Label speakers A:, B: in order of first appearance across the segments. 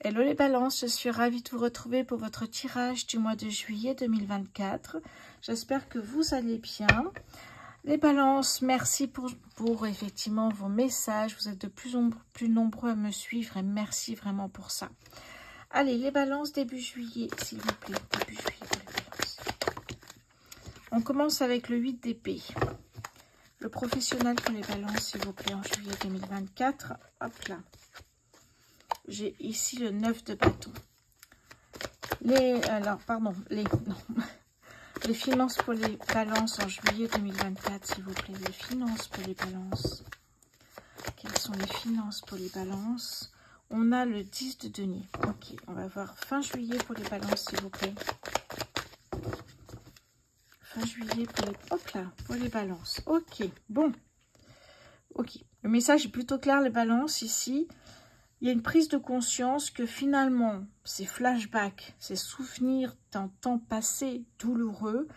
A: Hello les balances, je suis ravie de vous retrouver pour votre tirage du mois de juillet 2024. J'espère que vous allez bien. Les balances, merci pour effectivement vos messages. Vous êtes de plus en plus nombreux à me suivre et merci vraiment pour ça. Allez, les balances début juillet, s'il vous plaît. Début juillet pour les balances. On commence avec le 8 d'épée. Le professionnel pour les balances, s'il vous plaît, en juillet 2024. Hop là. J'ai ici le 9 de bâton. Les finances pour les balances en juillet 2024, s'il vous plaît. Les finances pour les balances. Quelles sont les finances pour les balances? On a le 10 de denier. Ok, on va voir fin juillet pour les balances, s'il vous plaît. Fin juillet pour les... Hop là, pour les balances. Ok, bon. Ok, le message est plutôt clair, les balances, ici. Il y a une prise de conscience que finalement, ces flashbacks, ces souvenirs d'un temps passé douloureux,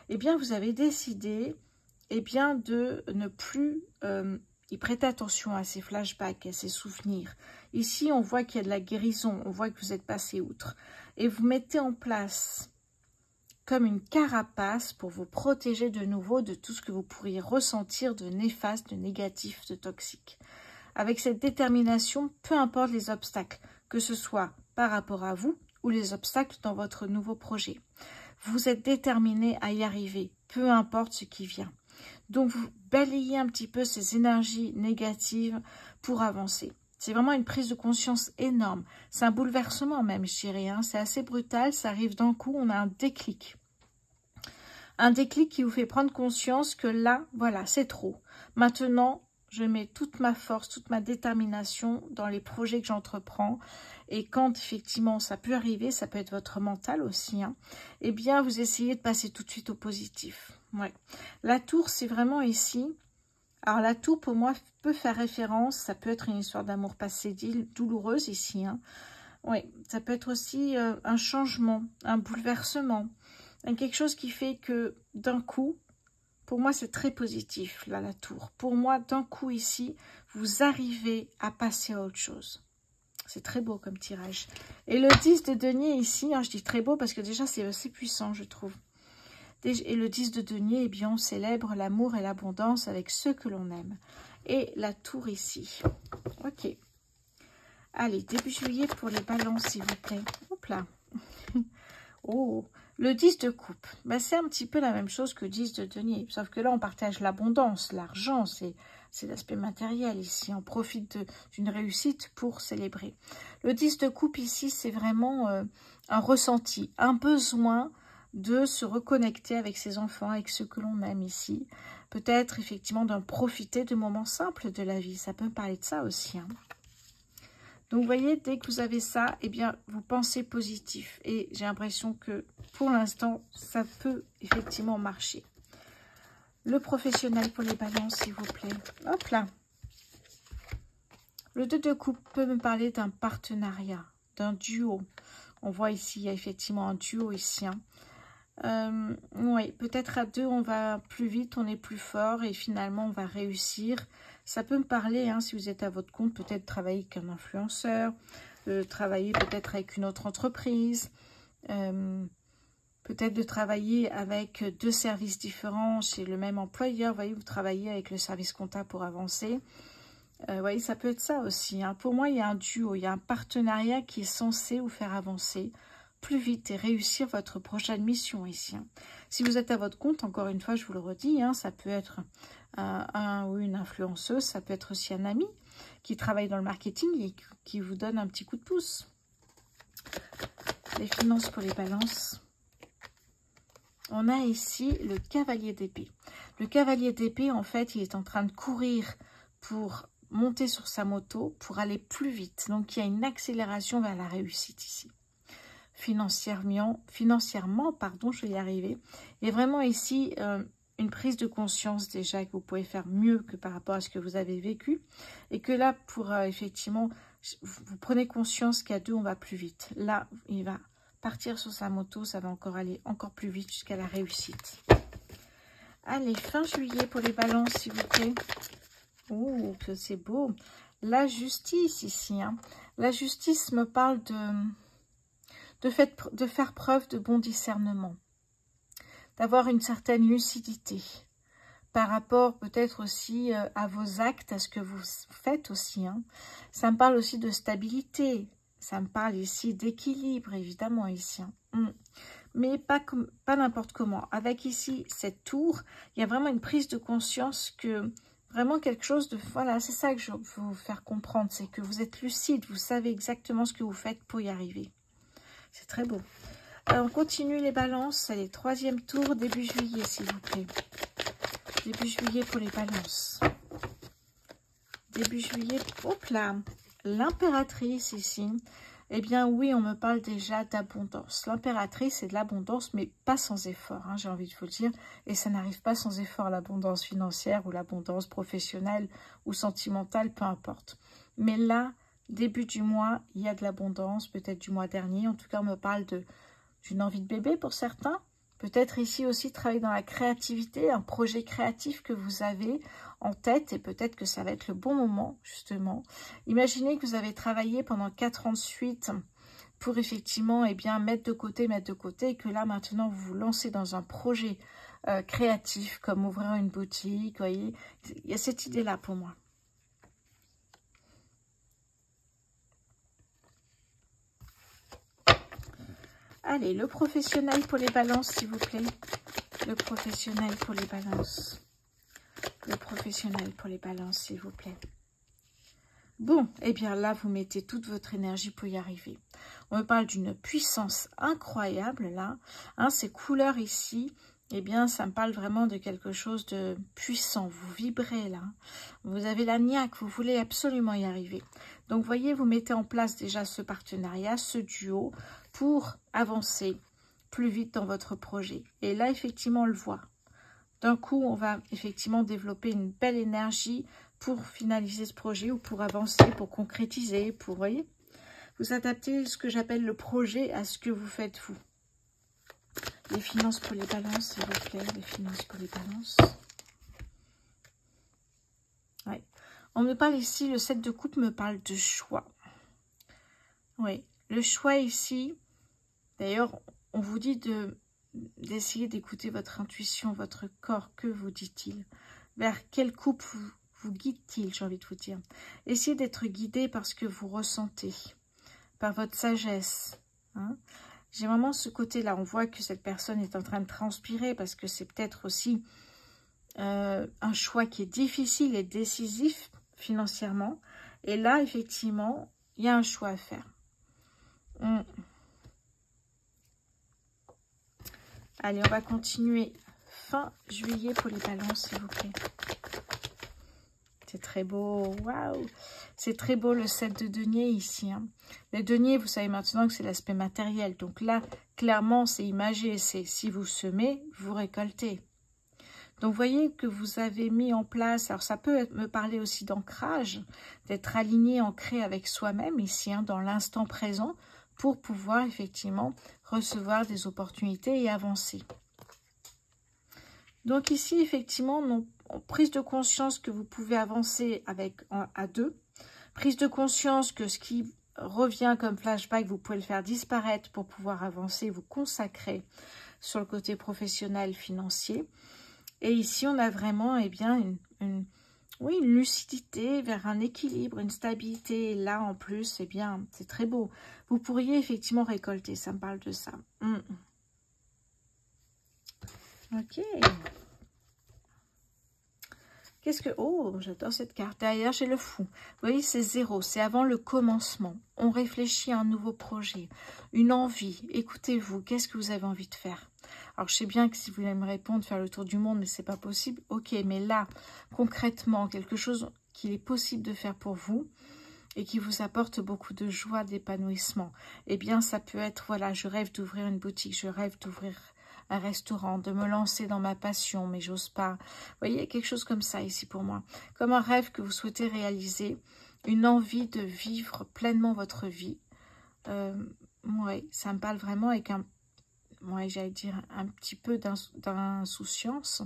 A: eh bien, vous avez décidé de ne plus y prêter attention à ces flashbacks, à ces souvenirs. Ici, on voit qu'il y a de la guérison, on voit que vous êtes passé outre. Et vous mettez en place comme une carapace pour vous protéger de nouveau de tout ce que vous pourriez ressentir de néfaste, de négatif, de toxique. Avec cette détermination, peu importe les obstacles, que ce soit par rapport à vous ou les obstacles dans votre nouveau projet. Vous êtes déterminé à y arriver, peu importe ce qui vient. Donc, vous balayez un petit peu ces énergies négatives pour avancer. C'est vraiment une prise de conscience énorme. C'est un bouleversement même, je dirais. Hein. C'est assez brutal, ça arrive d'un coup, on a un déclic. Un déclic qui vous fait prendre conscience que là, voilà, c'est trop. Maintenant, je mets toute ma force, toute ma détermination dans les projets que j'entreprends. Et quand effectivement ça peut arriver, ça peut être votre mental aussi, hein, eh bien vous essayez de passer tout de suite au positif. Ouais. La tour, c'est vraiment ici. Alors la tour, pour moi, peut faire référence, ça peut être une histoire d'amour passé douloureuse ici. Hein. Oui, ça peut être aussi un changement, un bouleversement. Quelque chose qui fait que d'un coup, pour moi, c'est très positif, là, la tour. Pour moi, d'un coup, ici, vous arrivez à passer à autre chose. C'est très beau comme tirage. Et le 10 de denier, ici, hein, je dis très beau parce que déjà, c'est assez puissant, je trouve. Et le 10 de denier, eh bien, on célèbre l'amour et l'abondance avec ceux que l'on aime. Et la tour ici. Ok. Allez, début juillet pour les balances, s'il vous plaît. Hop là. Oh, le 10 de coupe, ben, c'est un petit peu la même chose que le 10 de denier. Sauf que là, on partage l'abondance, l'argent, c'est l'aspect matériel ici. On profite d'une réussite pour célébrer. Le 10 de coupe ici, c'est vraiment un ressenti, un besoin de se reconnecter avec ses enfants, avec ceux que l'on aime ici. Peut-être effectivement d'en profiter de moments simples de la vie. Ça peut me parler de ça aussi, hein. Donc, vous voyez, dès que vous avez ça, eh bien, vous pensez positif. Et j'ai l'impression que, pour l'instant, ça peut effectivement marcher. Le professionnel pour les balances, s'il vous plaît. Hop là. Le 2 de coupe peut me parler d'un partenariat, d'un duo. On voit ici, il y a effectivement un duo ici. Hein. Oui, peut-être à deux, on va plus vite, on est plus fort et finalement, on va réussir. Ça peut me parler, hein, si vous êtes à votre compte, peut-être travailler comme influenceur, travailler peut-être avec une autre entreprise, peut-être de travailler avec deux services différents chez le même employeur. Vous voyez, vous travaillez avec le service comptable pour avancer. Vous voyez, ça peut être ça aussi. Hein. Pour moi, il y a un duo, il y a un partenariat qui est censé vous faire avancer plus vite et réussir votre prochaine mission ici. Hein. Si vous êtes à votre compte, encore une fois, je vous le redis, hein, ça peut être un ou une influenceuse, ça peut être aussi un ami qui travaille dans le marketing et qui vous donne un petit coup de pouce. Les finances pour les balances. On a ici le cavalier d'épée. Le cavalier d'épée, en fait, il est en train de courir pour monter sur sa moto, pour aller plus vite. Donc, il y a une accélération vers la réussite ici. Financièrement, je vais y arriver. Et vraiment ici, une prise de conscience déjà que vous pouvez faire mieux que par rapport à ce que vous avez vécu. Et que là, pour effectivement, vous prenez conscience qu'à deux, on va plus vite. Là, il va partir sur sa moto, ça va encore aller encore plus vite jusqu'à la réussite. Allez, fin juillet pour les balances, s'il vous plaît. Oh, c'est beau. la justice ici. Hein. La justice me parle de faire preuve de bon discernement, d'avoir une certaine lucidité par rapport peut-être aussi à vos actes, à ce que vous faites aussi. Hein. Ça me parle aussi de stabilité, ça me parle ici d'équilibre, évidemment, ici. Hein. Mais pas n'importe comment. Avec ici cette tour, il y a vraiment une prise de conscience que vraiment quelque chose de... Voilà, c'est ça que je veux vous faire comprendre, c'est que vous êtes lucide, vous savez exactement ce que vous faites pour y arriver. C'est très beau. Alors, on continue les balances. Allez, troisième tour, début juillet, s'il vous plaît. Début juillet pour les balances. Début juillet, hop là, l'impératrice ici. Eh bien oui, on me parle déjà d'abondance. L'impératrice, c'est de l'abondance, mais pas sans effort, hein, j'ai envie de vous le dire. Et ça n'arrive pas sans effort, l'abondance financière ou l'abondance professionnelle ou sentimentale, peu importe. Mais là, début du mois, il y a de l'abondance, peut-être du mois dernier. En tout cas, on me parle d'une envie de bébé pour certains. Peut-être ici aussi travailler dans la créativité, un projet créatif que vous avez en tête et peut-être que ça va être le bon moment, justement. Imaginez que vous avez travaillé pendant 4 ans de suite pour effectivement mettre de côté et que là maintenant vous vous lancez dans un projet créatif comme ouvrir une boutique, vous voyez. Il y a cette idée-là pour moi. Allez, le professionnel pour les balances, s'il vous plaît. Le professionnel pour les balances. Le professionnel pour les balances, s'il vous plaît. Bon, eh bien là, vous mettez toute votre énergie pour y arriver. On me parle d'une puissance incroyable, là. Hein, ces couleurs ici, eh bien, ça me parle vraiment de quelque chose de puissant. Vous vibrez, là. Vous avez la niaque, vous voulez absolument y arriver. Donc, vous voyez, vous mettez en place déjà ce partenariat, ce duo, pour avancer plus vite dans votre projet. Et là, effectivement, on le voit. D'un coup, on va effectivement développer une belle énergie pour finaliser ce projet ou pour avancer, pour concrétiser, pour, voyez, vous adaptez ce que j'appelle le projet à ce que vous faites vous. Les finances pour les balances, s'il vous plaît, les finances pour les balances. Ouais. On me parle ici, le 7 de coupe me parle de choix. Oui, le choix ici, d'ailleurs, on vous dit d'essayer d'écouter votre intuition, votre corps. Que vous dit-il? Vers quelle coupe vous guide-t-il, j'ai envie de vous dire? Essayez d'être guidé par ce que vous ressentez, par votre sagesse. Hein? J'ai vraiment ce côté-là. On voit que cette personne est en train de transpirer parce que c'est peut-être aussi un choix qui est difficile et décisif financièrement. Et là, effectivement, il y a un choix à faire. Allez, on va continuer fin juillet pour les balances, s'il vous plaît. C'est très beau, waouh! C'est très beau le 7 de denier ici. Hein. Le denier, vous savez maintenant que c'est l'aspect matériel. Donc là, clairement, c'est imagé. C'est si vous semez, vous récoltez. Donc, vous voyez que vous avez mis en place, alors ça peut me parler aussi d'ancrage, d'être aligné, ancré avec soi-même ici, hein, dans l'instant présent, pour pouvoir effectivement recevoir des opportunités et avancer. Donc ici, effectivement, prise de conscience que vous pouvez avancer à deux. Prise de conscience que ce qui revient comme flashback, vous pouvez le faire disparaître pour pouvoir avancer, vous consacrer sur le côté professionnel, financier. Et ici, on a vraiment une lucidité vers un équilibre, une stabilité. Et là, en plus, eh bien, c'est très beau. Vous pourriez effectivement récolter, ça me parle de ça. Ok. Qu'est-ce que... Oh, j'adore cette carte. Derrière, j'ai le fou. Vous voyez, c'est 0. C'est avant le commencement. On réfléchit à un nouveau projet, une envie. Écoutez-vous, qu'est-ce que vous avez envie de faire? Alors, je sais bien que si vous voulez me répondre, faire le tour du monde, mais c'est pas possible. Ok, mais là, concrètement, quelque chose qu'il est possible de faire pour vous et qui vous apporte beaucoup de joie, d'épanouissement. Eh bien, ça peut être, voilà, je rêve d'ouvrir une boutique, je rêve d'ouvrir un restaurant, de me lancer dans ma passion, mais j'ose pas. Vous voyez, quelque chose comme ça ici pour moi. Comme un rêve que vous souhaitez réaliser, une envie de vivre pleinement votre vie. Ouais, ça me parle vraiment avec j'allais dire un petit peu d'insouciance.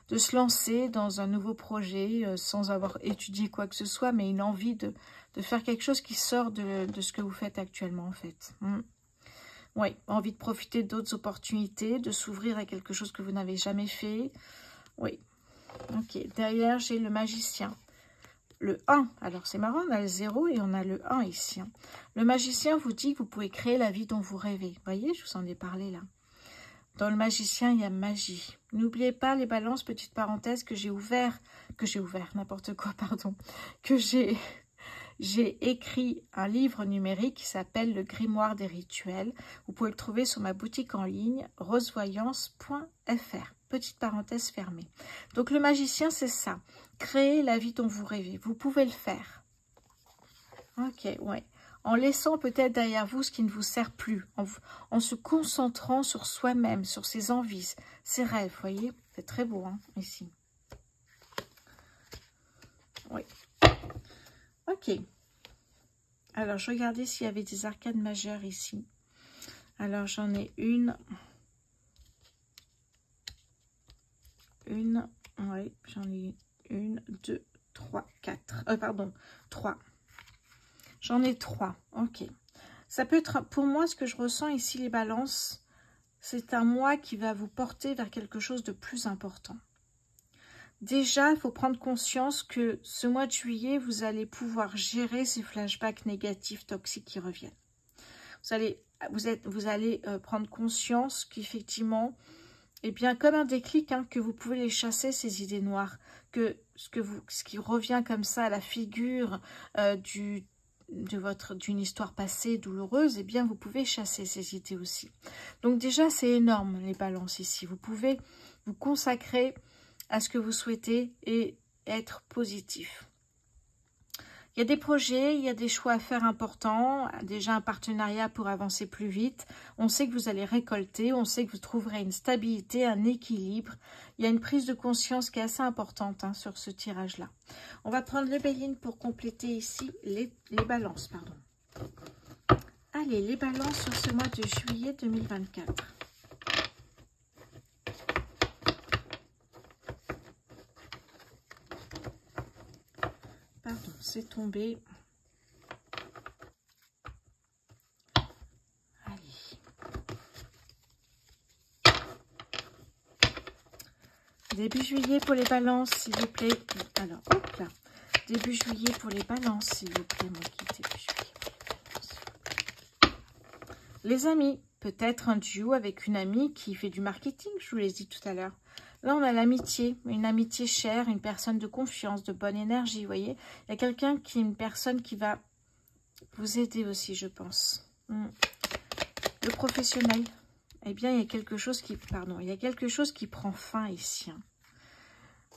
A: de se lancer dans un nouveau projet sans avoir étudié quoi que ce soit, mais une envie de faire quelque chose qui sort de ce que vous faites actuellement en fait. Oui, envie de profiter d'autres opportunités, de s'ouvrir à quelque chose que vous n'avez jamais fait. Oui, ok. Derrière, j'ai le magicien. Le 1, alors c'est marrant, on a le 0 et on a le 1 ici. Le magicien vous dit que vous pouvez créer la vie dont vous rêvez. Vous voyez, je vous en ai parlé là. Dans le magicien, il y a magie. N'oubliez pas les balances, petite parenthèse, que j'ai ouvert, n'importe quoi, pardon, que j'ai écrit un livre numérique qui s'appelle Le Grimoire des Rituels. Vous pouvez le trouver sur ma boutique en ligne, rosevoyance.fr. Petite parenthèse fermée. Donc le magicien, c'est ça. Créer la vie dont vous rêvez. Vous pouvez le faire. Ok, ouais. En laissant peut-être derrière vous ce qui ne vous sert plus. En se concentrant sur soi-même, sur ses envies, ses rêves. Vous voyez, c'est très beau hein, ici. Oui. Ok. Alors, je regardais s'il y avait des arcades majeures ici. Alors, j'en ai une. Oui, j'en ai une, deux, trois, quatre. Pardon, 3. J'en ai 3. Ok. Ça peut être, pour moi, ce que je ressens ici, les balances, c'est un mois qui va vous porter vers quelque chose de plus important. Déjà, il faut prendre conscience que ce mois de juillet, vous allez pouvoir gérer ces flashbacks négatifs, toxiques qui reviennent. Vous allez prendre conscience qu'effectivement, eh bien, comme un déclic, hein, que vous pouvez les chasser, ces idées noires, que ce qui revient comme ça à la figure d'une histoire passée douloureuse, eh bien, vous pouvez chasser ces idées aussi. Donc déjà, c'est énorme, les balances ici. Vous pouvez vous consacrer à ce que vous souhaitez et être positif. Il y a des projets, il y a des choix à faire importants, déjà un partenariat pour avancer plus vite. On sait que vous allez récolter, on sait que vous trouverez une stabilité, un équilibre. Il y a une prise de conscience qui est assez importante hein, sur ce tirage-là. On va prendre le Béline pour compléter ici les balances. Pardon. Allez, les balances sur ce mois de juillet 2024. Pardon, c'est tombé. Allez. Début juillet pour les balances, s'il vous plaît. Alors, hop là. Début juillet pour les balances, s'il vous plaît. Mon guide, début juillet pour les balances. Les amis, peut-être un duo avec une amie qui fait du marketing, je vous l'ai dit tout à l'heure. Là, on a l'amitié, une amitié chère, une personne de confiance, de bonne énergie, vous voyez. Il y a quelqu'un une personne qui va vous aider aussi, je pense. Le professionnel, eh bien, il y a quelque chose qui, prend fin ici. Hein.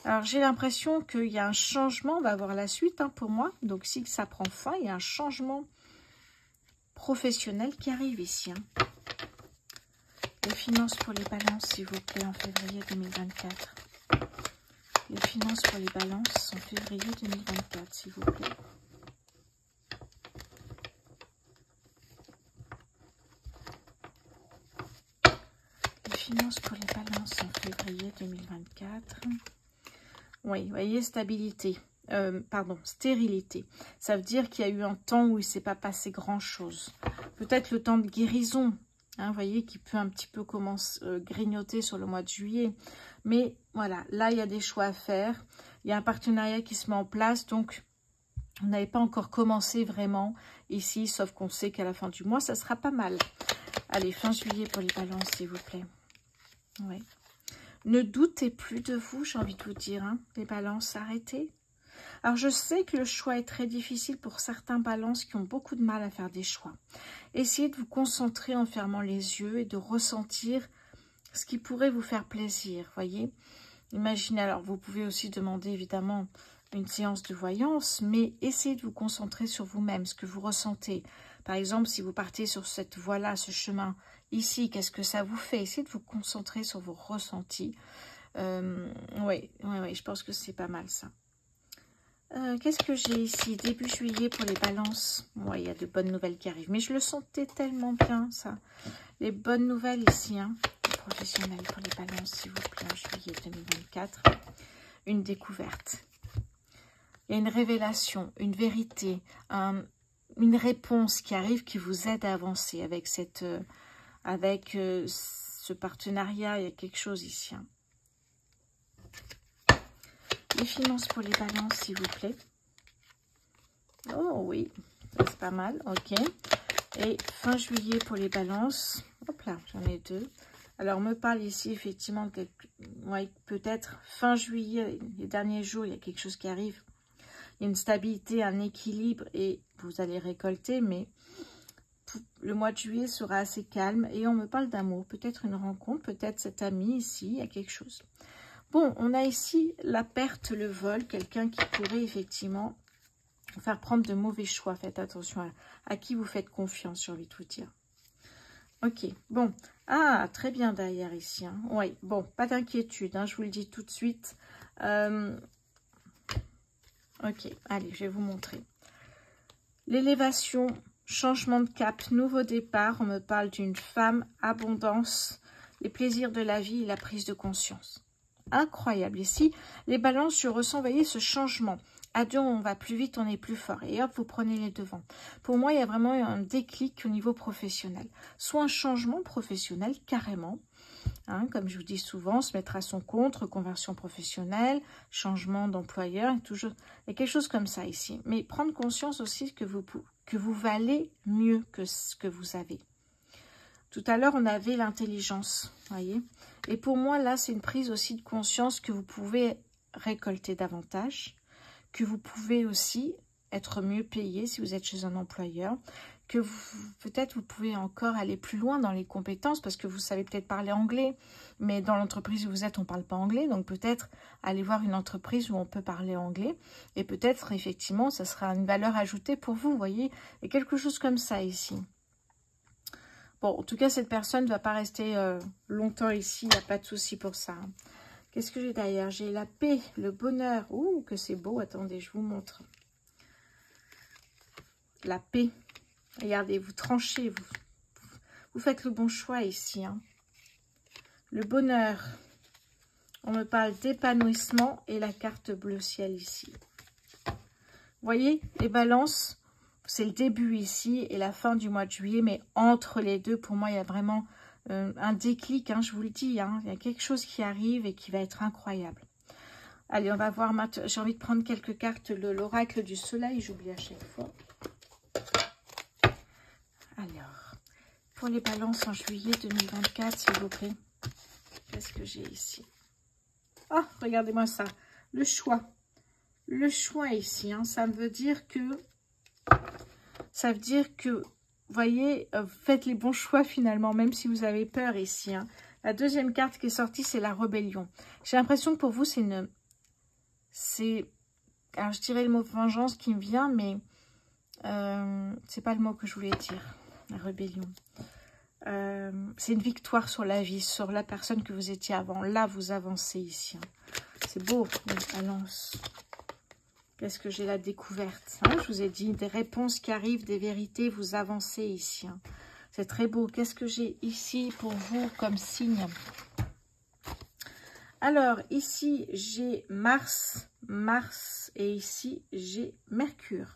A: Alors, j'ai l'impression qu'il y a un changement, on va voir la suite hein, pour moi. Donc, si ça prend fin, il y a un changement professionnel qui arrive ici. Hein. Les finances pour les balances, s'il vous plaît, en février 2024. Les finances pour les balances en février 2024, s'il vous plaît. Les finances pour les balances en février 2024. Oui, vous voyez, stabilité. Stérilité. Ça veut dire qu'il y a eu un temps où il ne s'est pas passé grand-chose. Peut-être le temps de guérison. Hein, vous voyez, qui peut un petit peu grignoter sur le mois de juillet. Mais voilà, là, il y a des choix à faire. Il y a un partenariat qui se met en place. Donc, on n'avait pas encore commencé vraiment ici. Sauf qu'on sait qu'à la fin du mois, ça sera pas mal. Allez, fin juillet pour les balances, s'il vous plaît. Ouais. Ne doutez plus de vous, j'ai envie de vous dire. Hein, les balances, arrêtez. Alors, je sais que le choix est très difficile pour certains balances qui ont beaucoup de mal à faire des choix. Essayez de vous concentrer en fermant les yeux et de ressentir ce qui pourrait vous faire plaisir, voyez. Imaginez, alors vous pouvez aussi demander évidemment une séance de voyance, mais essayez de vous concentrer sur vous-même, ce que vous ressentez. Par exemple, si vous partez sur cette voie-là, ce chemin ici, qu'est-ce que ça vous fait? Essayez de vous concentrer sur vos ressentis. Oui, je pense que c'est pas mal ça. Qu'est-ce que j'ai ici? Début juillet pour les balances. Ouais, il y a de bonnes nouvelles qui arrivent. Mais je le sentais tellement bien, ça. Les bonnes nouvelles ici, hein, professionnel pour les balances, s'il vous plaît, en juillet 2024. Une découverte. Il y a une révélation, une vérité, une réponse qui arrive qui vous aide à avancer avec ce partenariat. Il y a quelque chose ici. Hein. Les finances pour les balances, s'il vous plaît. Oh oui, c'est pas mal, ok. Et fin juillet pour les balances. Hop là, j'en ai deux. Alors, on me parle ici, effectivement, ouais, peut-être fin juillet, les derniers jours, il y a quelque chose qui arrive. Il y a une stabilité, un équilibre et vous allez récolter, mais le mois de juillet sera assez calme. Et on me parle d'amour, peut-être une rencontre, peut-être cet ami ici, il y a quelque chose. Bon, on a ici la perte, le vol, quelqu'un qui pourrait effectivement faire prendre de mauvais choix. Faites attention à qui vous faites confiance, j'ai envie de vous dire. Ok, bon. Ah, très bien derrière ici. Hein. Oui, bon, pas d'inquiétude, hein, je vous le dis tout de suite. Ok, allez, je vais vous montrer. L'élévation, changement de cap, nouveau départ. On me parle d'une femme, abondance, les plaisirs de la vie et la prise de conscience. Incroyable. Ici, les balances, je ressens, vous voyez, ce changement. À deux, on va plus vite, on est plus fort. Et hop, vous prenez les devants. Pour moi, il y a vraiment un déclic au niveau professionnel. Soit un changement professionnel, carrément. Hein, comme je vous dis souvent, se mettre à son compte, reconversion professionnelle, changement d'employeur. Il y a quelque chose comme ça ici. Mais prendre conscience aussi que vous valez mieux que ce que vous avez. Tout à l'heure, on avait l'intelligence, voyez. Et pour moi, là, c'est une prise aussi de conscience que vous pouvez récolter davantage, que vous pouvez aussi être mieux payé si vous êtes chez un employeur, que peut-être vous pouvez encore aller plus loin dans les compétences parce que vous savez peut-être parler anglais, mais dans l'entreprise où vous êtes, on ne parle pas anglais, donc peut-être aller voir une entreprise où on peut parler anglais et peut-être effectivement, ça sera une valeur ajoutée pour vous, vous voyez, et quelque chose comme ça ici. Bon, en tout cas, cette personne ne va pas rester longtemps ici, il n'y a pas de souci pour ça. Qu'est-ce que j'ai derrière? J'ai la paix, le bonheur. Ouh, que c'est beau. Attendez, je vous montre. La paix. Regardez, vous tranchez, vous faites le bon choix ici. Hein. Le bonheur. On me parle d'épanouissement et la carte bleu ciel ici. Vous voyez, les balances, c'est le début ici et la fin du mois de juillet. Mais entre les deux, pour moi, il y a vraiment un déclic. Hein, je vous le dis, hein, il y a quelque chose qui arrive et qui va être incroyable. Allez, on va voir maintenant. J'ai envie de prendre quelques cartes. L'oracle du soleil, j'oublie à chaque fois. Alors, pour les balances en juillet 2024, s'il vous plaît. Qu'est-ce que j'ai ici? Oh, regardez-moi ça. Le choix. Le choix ici, hein, ça veut dire que, vous voyez, faites les bons choix finalement, même si vous avez peur ici. Hein. La deuxième carte qui est sortie, c'est la rébellion. J'ai l'impression que pour vous, alors je dirais le mot vengeance qui me vient, mais c'est pas le mot que je voulais dire. La rébellion. C'est une victoire sur la vie, sur la personne que vous étiez avant. Là, vous avancez ici. Hein. C'est beau, les balances. Qu'est-ce que j'ai la découverte, hein? Je vous ai dit, des réponses qui arrivent, des vérités, vous avancez ici. Hein. C'est très beau. Qu'est-ce que j'ai ici pour vous comme signe? Alors, ici, j'ai Mars, et ici, j'ai Mercure.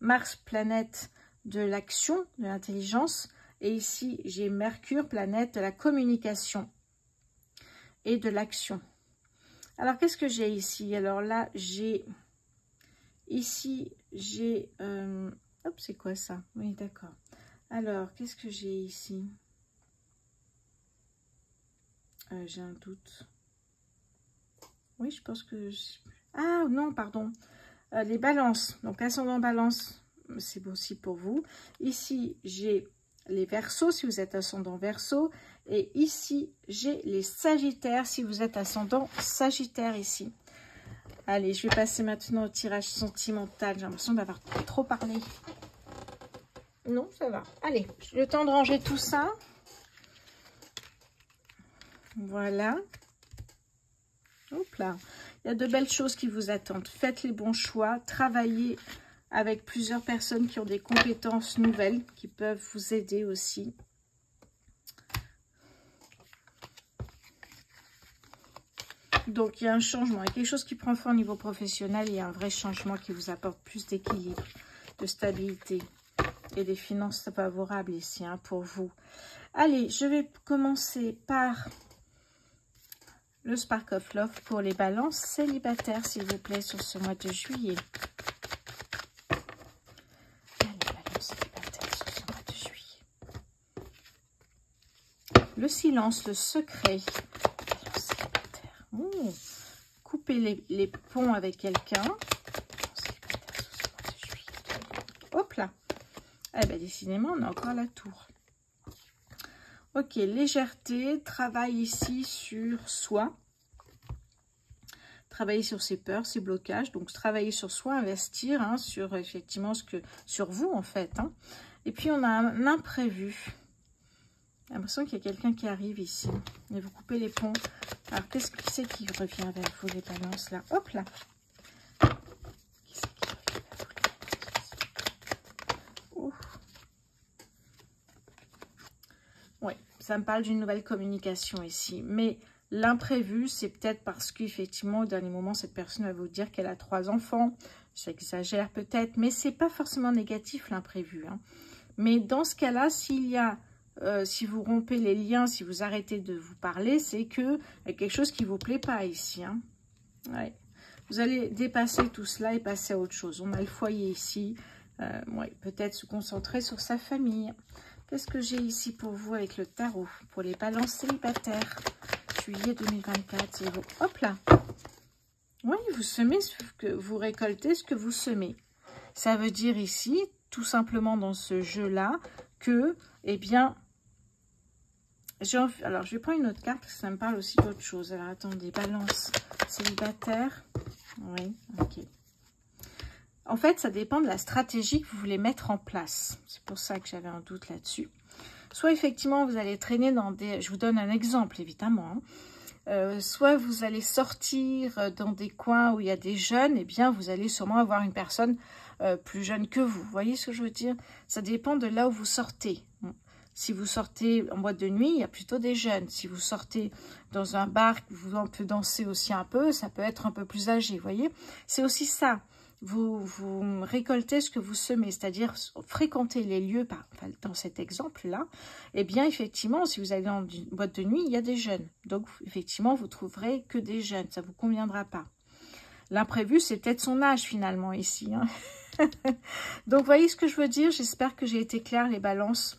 A: Mars, planète de l'action, de l'intelligence. Et ici, j'ai Mercure, planète de la communication et de l'action. Alors, qu'est-ce que j'ai ici? Alors là, j'ai... Ici, j'ai... hop, c'est quoi ça? Oui, d'accord. Alors, qu'est-ce que j'ai ici? J'ai un doute. Oui, je pense que... Ah, non, pardon. Les balances. Donc, ascendant balance, c'est aussi pour vous. Ici, j'ai les Verseaux, si vous êtes ascendant Verseau. Et ici, j'ai les Sagittaires, si vous êtes ascendant Sagittaire ici. Allez, je vais passer maintenant au tirage sentimental. J'ai l'impression d'avoir trop parlé. Non, ça va. Allez, le temps de ranger tout ça. Voilà. Hop là. Il y a de belles choses qui vous attendent. Faites les bons choix. Travaillez avec plusieurs personnes qui ont des compétences nouvelles, qui peuvent vous aider aussi. Donc, il y a un changement. Il y a quelque chose qui prend fin au niveau professionnel. Il y a un vrai changement qui vous apporte plus d'équilibre, de stabilité et des finances favorables ici hein, pour vous. Allez, je vais commencer par le Spark of Love pour les balances célibataires, s'il vous plaît, sur ce mois de juillet. Allez, balances célibataires sur ce mois de juillet. Le silence, le secret. Balances célibataires. Oh. Couper les ponts avec quelqu'un. Hop là. Eh bien, décidément, on a encore la tour. Ok, légèreté, travail ici sur soi. Travailler sur ses peurs, ses blocages. Donc, travailler sur soi, investir hein, sur effectivement sur vous, en fait. Hein. Et puis, on a un imprévu. J'ai l'impression qu'il y a quelqu'un qui arrive ici. Et vous coupez les ponts. Alors, qu'est-ce que c'est qui revient vers vous, les balances, là? Hop là. Qui c'est qui revient vers vous, les balances? Oui, ça me parle d'une nouvelle communication ici. Mais l'imprévu, c'est peut-être parce qu'effectivement, au dernier moment, cette personne va vous dire qu'elle a 3 enfants. J'exagère peut-être, mais c'est pas forcément négatif, l'imprévu. Hein. Mais dans ce cas-là, s'il y a... si vous rompez les liens, si vous arrêtez de vous parler, c'est qu'il y a quelque chose qui ne vous plaît pas ici. Hein. Ouais. Vous allez dépasser tout cela et passer à autre chose. On a le foyer ici. Ouais, peut-être se concentrer sur sa famille. Qu'est-ce que j'ai ici pour vous avec le tarot? Pour les balances célibataires. Juillet 2024. Et vous... Hop là. Oui, vous semez ce que vous récoltez, ce que vous semez. Ça veut dire ici, tout simplement dans ce jeu-là, que, eh bien... Alors, je vais prendre une autre carte parce que ça me parle aussi d'autre chose. Alors, attendez, balance célibataire. Oui, ok. En fait, ça dépend de la stratégie que vous voulez mettre en place. C'est pour ça que j'avais un doute là-dessus. Soit, effectivement, vous allez traîner dans des... Je vous donne un exemple, évidemment. Soit vous allez sortir dans des coins où il y a des jeunes. Eh bien, vous allez sûrement avoir une personne plus jeune que vous. Vous voyez ce que je veux dire? Ça dépend de là où vous sortez. Si vous sortez en boîte de nuit, il y a plutôt des jeunes. Si vous sortez dans un bar, on peut danser aussi un peu, ça peut être un peu plus âgé, vous voyez. C'est aussi ça. Vous récoltez ce que vous semez, c'est-à-dire fréquenter les lieux, dans cet exemple-là. Eh bien, effectivement, si vous allez dans une boîte de nuit, il y a des jeunes. Donc, effectivement, vous trouverez que des jeunes. Ça ne vous conviendra pas. L'imprévu, c'est peut-être son âge, finalement, ici. Hein. Donc, vous voyez ce que je veux dire? J'espère que j'ai été claire, les balances.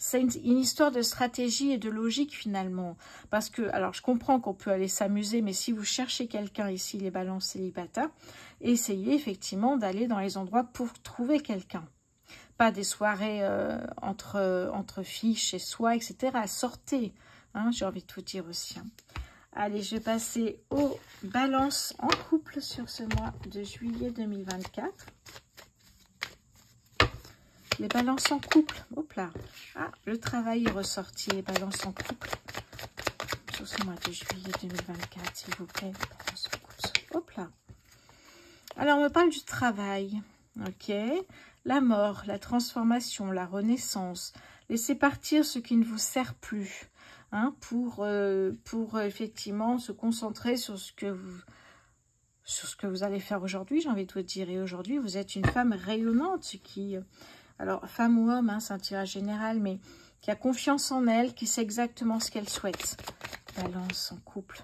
A: C'est une histoire de stratégie et de logique finalement. Parce que, alors je comprends qu'on peut aller s'amuser, mais si vous cherchez quelqu'un ici, les balances célibataires, essayez effectivement d'aller dans les endroits pour trouver quelqu'un. Pas des soirées entre filles chez soi, etc. Sortez, hein, j'ai envie de vous dire aussi. Hein. Allez, je vais passer aux balances en couple sur ce mois de juillet 2024. Les balances en couple. Hop là. Ah, le travail est ressorti. Les balances en couple. Sur ce mois de juillet 2024, s'il vous plaît. Les balances en couple. Hop là. Alors, on me parle du travail. Ok. La mort, la transformation, la renaissance. Laissez partir ce qui ne vous sert plus. Hein, pour effectivement se concentrer sur ce que vous allez faire aujourd'hui, j'ai envie de vous dire. Et aujourd'hui, vous êtes une femme rayonnante qui... Alors, femme ou homme, hein, c'est un tirage général, mais qui a confiance en elle, qui sait exactement ce qu'elle souhaite. Balance en couple.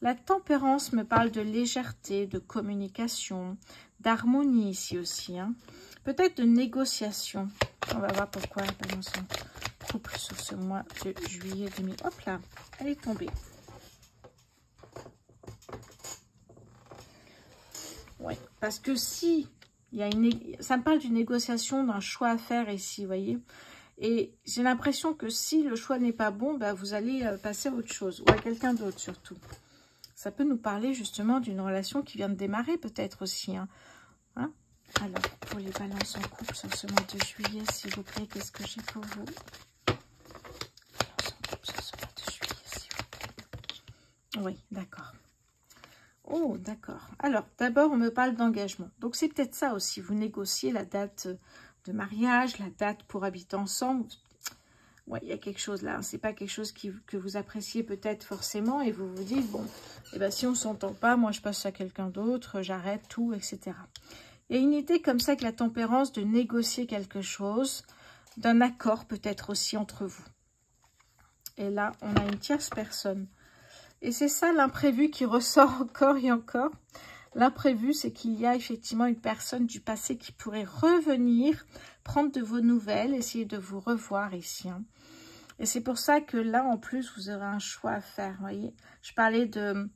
A: La tempérance me parle de légèreté, de communication, d'harmonie ici aussi. Hein. Peut-être de négociation. On va voir pourquoi. Balance en couple sur ce mois de juillet 2000. Hop là, elle est tombée. Oui, parce que si... ça me parle d'une négociation, d'un choix à faire ici, vous voyez. Et j'ai l'impression que si le choix n'est pas bon, bah, vous allez passer à autre chose. Ou à quelqu'un d'autre surtout. Ça peut nous parler justement d'une relation qui vient de démarrer peut-être aussi. Hein. Hein? Alors, pour les balances en couple sur ce mois de juillet, s'il vous plaît, qu'est-ce que j'ai pour vous? Balance en couple sur ce mois de juillet, s'il vous plaît. Oui, d'accord. Oh, d'accord. Alors, d'abord, on me parle d'engagement. Donc, c'est peut-être ça aussi. Vous négociez la date de mariage, la date pour habiter ensemble. ouais, il y a quelque chose là. C'est pas quelque chose que vous appréciez peut-être forcément et vous vous dites, bon, eh ben, si on ne s'entend pas, moi je passe à quelqu'un d'autre, j'arrête tout, etc. Il y a une idée comme ça que la tempérance de négocier quelque chose, d'un accord peut-être aussi entre vous. Et là, on a une tierce personne. Et c'est ça l'imprévu qui ressort encore et encore. L'imprévu, c'est qu'il y a effectivement une personne du passé qui pourrait revenir, prendre de vos nouvelles, essayer de vous revoir ici. Hein. Et c'est pour ça que là, en plus, vous aurez un choix à faire. Voyez, je parlais de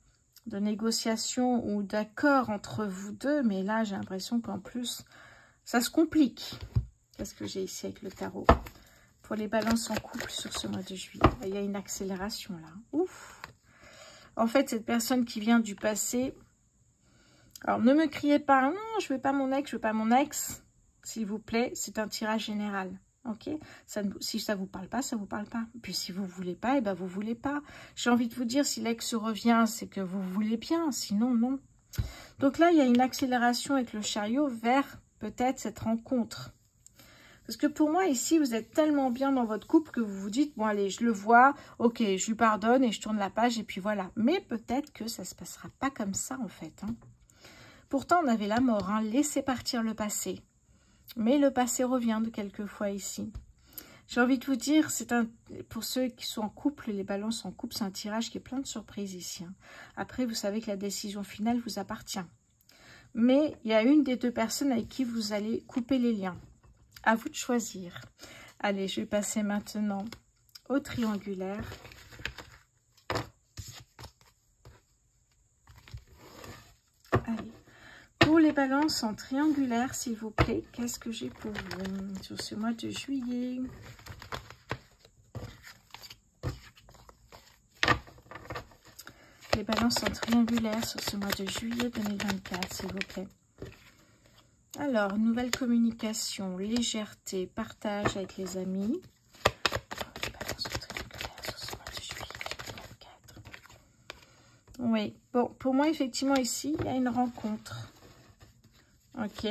A: négociation ou d'accord entre vous deux, mais là, j'ai l'impression qu'en plus, ça se complique. Qu'est-ce que j'ai ici avec le tarot? Pour les balances en couple sur ce mois de juillet. Il y a une accélération là. Ouf! En fait, cette personne qui vient du passé... Alors, ne me criez pas, non, je veux pas mon ex, je veux pas mon ex. S'il vous plaît, c'est un tirage général. Ok, si ça vous parle pas, ça vous parle pas. Puis si vous voulez pas, eh ben vous voulez pas. J'ai envie de vous dire, si l'ex revient, c'est que vous voulez bien, sinon non. Donc là, il y a une accélération avec le chariot vers peut-être cette rencontre. Parce que pour moi, ici, vous êtes tellement bien dans votre couple que vous vous dites, bon allez, je le vois, ok, je lui pardonne et je tourne la page et puis voilà. Mais peut-être que ça se passera pas comme ça en fait. Hein. Pourtant, on avait la mort, hein, laissez partir le passé. Mais le passé revient de quelquefois ici. J'ai envie de vous dire, pour ceux qui sont en couple, les balances en couple, c'est un tirage qui est plein de surprises ici. Hein. Après, vous savez que la décision finale vous appartient. Mais il y a une des deux personnes avec qui vous allez couper les liens. À vous de choisir. Allez, je vais passer maintenant au triangulaire. Allez. Pour les balances en triangulaire, s'il vous plaît, qu'est-ce que j'ai pour vous sur ce mois de juillet? Les balances en triangulaire sur ce mois de juillet 2024, s'il vous plaît. Alors, nouvelle communication, légèreté, partage avec les amis. Les balances en triangulaire sur ce mois de juillet 2024. Oui, bon, pour moi, effectivement, ici, il y a une rencontre. Ok.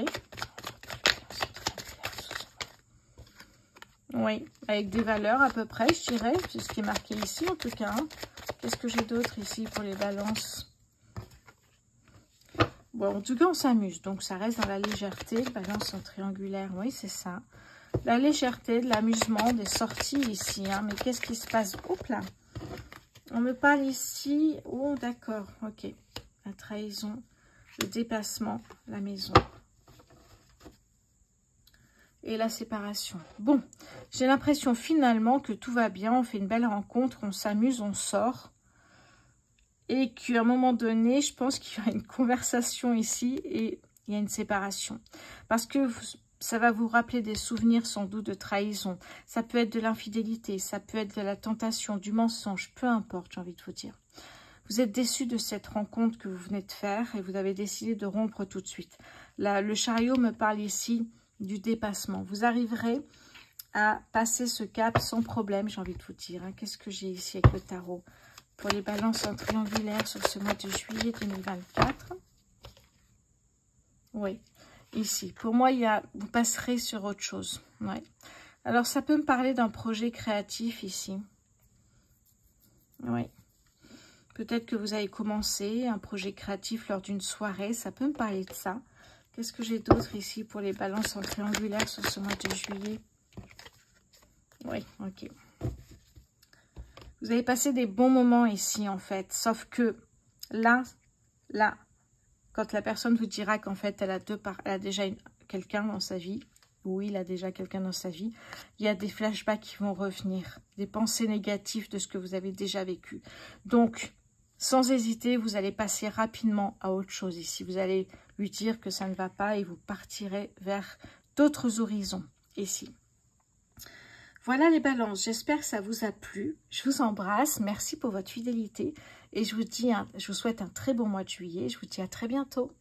A: Oui, avec des valeurs à peu près, je dirais. C'est ce qui est marqué ici, en tout cas. Hein. Qu'est-ce que j'ai d'autre ici pour les balances? Bon, en tout cas, on s'amuse. Donc, ça reste dans la légèreté. Balance en triangulaire, oui, c'est ça. La légèreté, de l'amusement, des sorties ici. Hein. Mais qu'est-ce qui se passe? Oups là. On me parle ici. Oh, d'accord. Ok. La trahison, le dépassement, la maison. Et la séparation. Bon, j'ai l'impression finalement que tout va bien. On fait une belle rencontre, on s'amuse, on sort. Et qu'à un moment donné, je pense qu'il y a une conversation ici et il y a une séparation. Parce que ça va vous rappeler des souvenirs sans doute de trahison. Ça peut être de l'infidélité, ça peut être de la tentation, du mensonge, peu importe, j'ai envie de vous dire. Vous êtes déçu de cette rencontre que vous venez de faire et vous avez décidé de rompre tout de suite. Là, le chariot me parle ici du dépassement. Vous arriverez à passer ce cap sans problème, j'ai envie de vous dire. Hein. Qu'est-ce que j'ai ici avec le tarot? Pour les balances en triangulaire sur ce mois de juillet 2024. Oui, ici. Pour moi, vous passerez sur autre chose. Ouais. Alors, ça peut me parler d'un projet créatif ici. Oui. Peut-être que vous avez commencé un projet créatif lors d'une soirée. Ça peut me parler de ça. Qu'est-ce que j'ai d'autre ici pour les balances en triangulaire sur ce mois de juillet? Oui, ok. Vous avez passé des bons moments ici, en fait. Sauf que là, quand la personne vous dira qu'en fait, elle a déjà quelqu'un dans sa vie, ou il a déjà quelqu'un dans sa vie, il y a des flashbacks qui vont revenir, des pensées négatives de ce que vous avez déjà vécu. Donc, sans hésiter, vous allez passer rapidement à autre chose ici. Vous allez lui dire que ça ne va pas et vous partirez vers d'autres horizons ici. Voilà les balances, j'espère que ça vous a plu. Je vous embrasse, merci pour votre fidélité et je vous souhaite un très bon mois de juillet. Je vous dis à très bientôt.